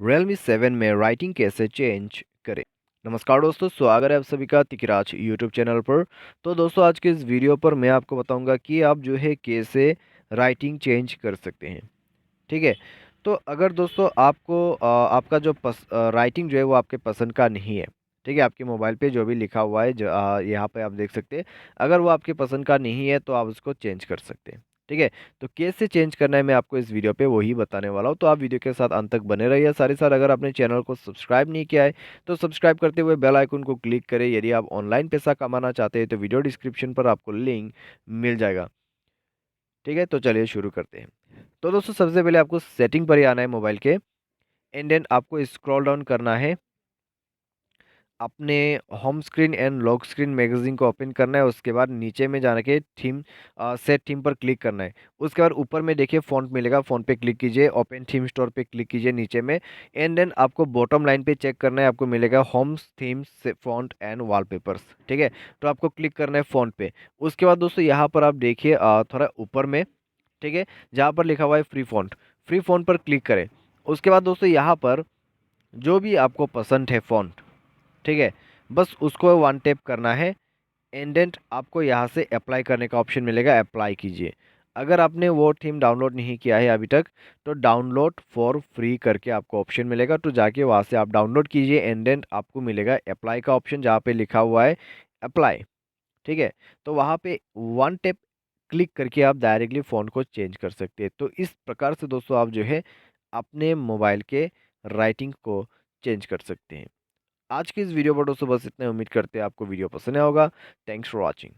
Realme 7 में writing कैसे change करें। नमस्कार दोस्तों, स्वागत है आप सभी का तिकराज यूट्यूब चैनल पर। तो दोस्तों, आज के इस वीडियो पर मैं आपको बताऊंगा कि आप जो है कैसे राइटिंग चेंज कर सकते हैं। ठीक है। तो अगर दोस्तों आपको आपका जो राइटिंग जो है वो आपके पसंद का नहीं है। ठीक है, आपके मोबाइल पे जो भी लिखा हुआ है यहाँ पे आप देख सकते हैं। अगर वो आपके पसंद का नहीं है तो आप उसको चेंज कर सकते हैं। ठीक है। तो कैसे चेंज करना है मैं आपको इस वीडियो पे वही बताने वाला हूँ, तो आप वीडियो के साथ अंत तक बने रहिए। साथ ही साथ अगर आपने चैनल को सब्सक्राइब नहीं किया है तो सब्सक्राइब करते हुए बेल आइकन को क्लिक करें। यदि आप ऑनलाइन पैसा कमाना चाहते हैं तो वीडियो डिस्क्रिप्शन पर आपको लिंक मिल जाएगा। ठीक है, तो चलिए शुरू करते हैं। तो दोस्तों, सबसे पहले आपको सेटिंग पर ही आना है मोबाइल के। एंड देन आपको स्क्रॉल डाउन करना है, अपने home screen and lock screen magazine को ओपन करना है। उसके बाद नीचे में जाने के थीम, सेट थीम पर क्लिक करना है। उसके बाद ऊपर में देखिए फ़ॉन्ट मिलेगा, फ़ॉन्ट पे क्लिक कीजिए, ओपन थीम स्टोर पे क्लिक कीजिए नीचे में। एंड देन आपको बॉटम लाइन पे चेक करना है, आपको मिलेगा होम थीम से फ़ॉन्ट एंड वॉलपेपर्स। ठीक है, तो आपको क्लिक करना है फ़ॉन्ट पे। उसके बाद दोस्तों यहाँ पर आप देखिए थोड़ा ऊपर में, ठीक है, जहाँ पर लिखा हुआ है फ्री फ़ॉन्ट पर क्लिक करें। उसके बाद दोस्तों यहाँ पर जो भी आपको पसंद है फ़ॉन्ट, ठीक है, बस उसको वन टैप करना है। एंड देन आपको यहाँ से अप्लाई करने का ऑप्शन मिलेगा, अप्लाई कीजिए। अगर आपने वो थीम डाउनलोड नहीं किया है अभी तक तो डाउनलोड फॉर फ्री करके आपको ऑप्शन मिलेगा, तो जाके वहाँ से आप डाउनलोड कीजिए। एंड देन आपको मिलेगा अप्लाई का ऑप्शन जहाँ पे लिखा हुआ है अप्लाई। ठीक है, तो वहाँ पे वन टैप क्लिक करके आप डायरेक्टली फ़ोन को चेंज कर सकते हैं। तो इस प्रकार से दोस्तों आप जो है अपने मोबाइल के राइटिंग को चेंज कर सकते हैं। आज की इस वीडियो पर दोस्तों बस इतना ही। उम्मीद करते हैं आपको वीडियो पसंद आया होगा। Thanks for watching.